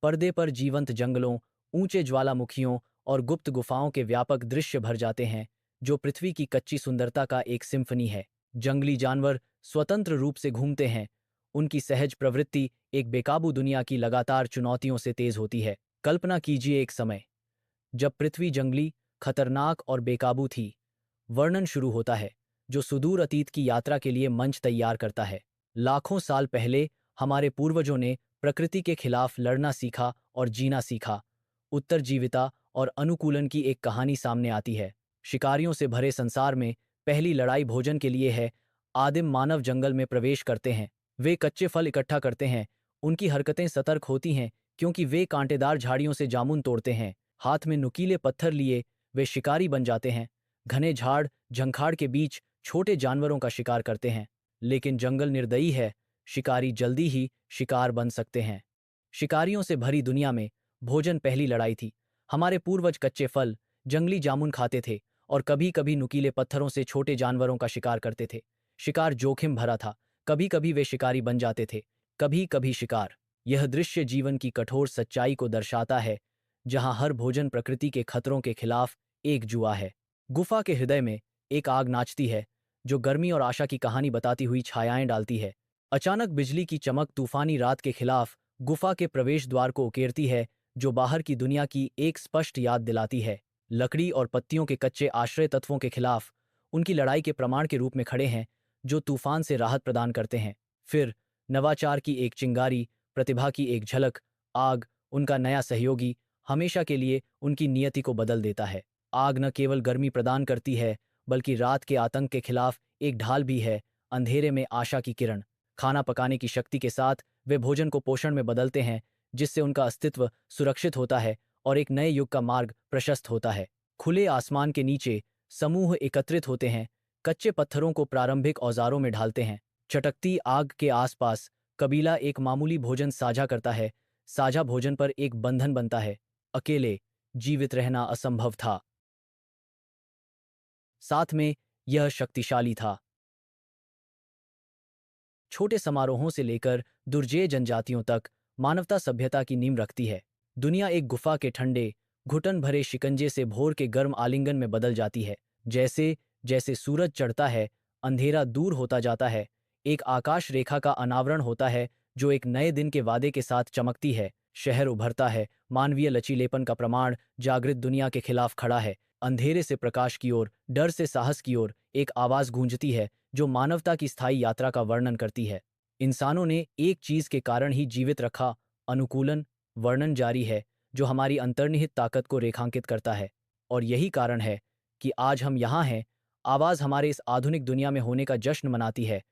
पर्दे पर जीवंत जंगलों, ऊंचे ज्वालामुखियों और गुप्त गुफाओं के व्यापक दृश्य भर जाते हैं, जो पृथ्वी की कच्ची सुंदरता का एक सिम्फनी है। जंगली जानवर स्वतंत्र रूप से घूमते हैं, उनकी सहज प्रवृत्ति एक बेकाबू दुनिया की लगातार चुनौतियों से तेज होती है। कल्पना कीजिए एक समय जब पृथ्वी जंगली, खतरनाक और बेकाबू थी। वर्णन शुरू होता है, जो सुदूर अतीत की यात्रा के लिए मंच तैयार करता है। लाखों साल पहले हमारे पूर्वजों ने प्रकृति के खिलाफ लड़ना सीखा और जीना सीखा। उत्तरजीविता और अनुकूलन की एक कहानी सामने आती है। शिकारियों से भरे संसार में पहली लड़ाई भोजन के लिए है। आदिम मानव जंगल में प्रवेश करते हैं। वे कच्चे फल इकट्ठा करते हैं। उनकी हरकतें सतर्क होती हैं, क्योंकि वे कांटेदार झाड़ियों से जामुन तोड़ते हैं। हाथ में नुकीले पत्थर लिए वे शिकारी बन जाते हैं। घने झाड़ झंखाड़ के बीच छोटे जानवरों का शिकार करते हैं। लेकिन जंगल निर्दयी है, शिकारी जल्दी ही शिकार बन सकते हैं। शिकारियों से भरी दुनिया में भोजन पहली लड़ाई थी। हमारे पूर्वज कच्चे फल, जंगली जामुन खाते थे और कभी कभी नुकीले पत्थरों से छोटे जानवरों का शिकार करते थे। शिकार जोखिम भरा था, कभी कभी वे शिकारी बन जाते थे, कभी कभी शिकार। यह दृश्य जीवन की कठोर सच्चाई को दर्शाता है, जहां हर भोजन प्रकृति के खतरों के खिलाफ एक जुआ है। गुफा के हृदय में एक आग नाचती है, जो गर्मी और आशा की कहानी बताती हुई छायाएं डालती है। अचानक बिजली की चमक तूफानी रात के खिलाफ गुफा के प्रवेश द्वार को उकेरती है, जो बाहर की दुनिया की एक स्पष्ट याद दिलाती है। लकड़ी और पत्तियों के कच्चे आश्रय तत्वों के खिलाफ उनकी लड़ाई के प्रमाण के रूप में खड़े हैं, जो तूफान से राहत प्रदान करते हैं। फिर नवाचार की एक चिंगारी, प्रतिभा की एक झलक, आग, उनका नया सहयोगी, हमेशा के लिए उनकी नियति को बदल देता है। आग न केवल गर्मी प्रदान करती है, बल्कि रात के आतंक के खिलाफ एक ढाल भी है, अंधेरे में आशा की किरण। खाना पकाने की शक्ति के साथ वे भोजन को पोषण में बदलते हैं, जिससे उनका अस्तित्व सुरक्षित होता है और एक नए युग का मार्ग प्रशस्त होता है। खुले आसमान के नीचे समूह एकत्रित होते हैं, कच्चे पत्थरों को प्रारंभिक औजारों में ढालते हैं। चटकती आग के आसपास कबीला एक मामूली भोजन साझा करता है। साझा भोजन पर एक बंधन बनता है। अकेले जीवित रहना असंभव था। साथ में यह शक्तिशाली था। छोटे समारोहों से लेकर दुर्जेय जनजातियों तक मानवता सभ्यता की नींव रखती है। दुनिया एक गुफा के ठंडे, घुटन भरे शिकंजे से भोर के गर्म आलिंगन में बदल जाती है। जैसे जैसे सूरज चढ़ता है, अंधेरा दूर होता जाता है। एक आकाश रेखा का अनावरण होता है, जो एक नए दिन के वादे के साथ चमकती है। शहर उभरता है, मानवीय लचीलेपन का प्रमाण जागृत दुनिया के खिलाफ खड़ा है। अंधेरे से प्रकाश की ओर, डर से साहस की ओर एक आवाज गूंजती है, जो मानवता की स्थायी यात्रा का वर्णन करती है। इंसानों ने एक चीज के कारण ही जीवित रखा, अनुकूलन। वर्णन जारी है, जो हमारी अंतर्निहित ताकत को रेखांकित करता है। और यही कारण है कि आज हम यहाँ हैं। आवाज हमारे इस आधुनिक दुनिया में होने का जश्न मनाती है,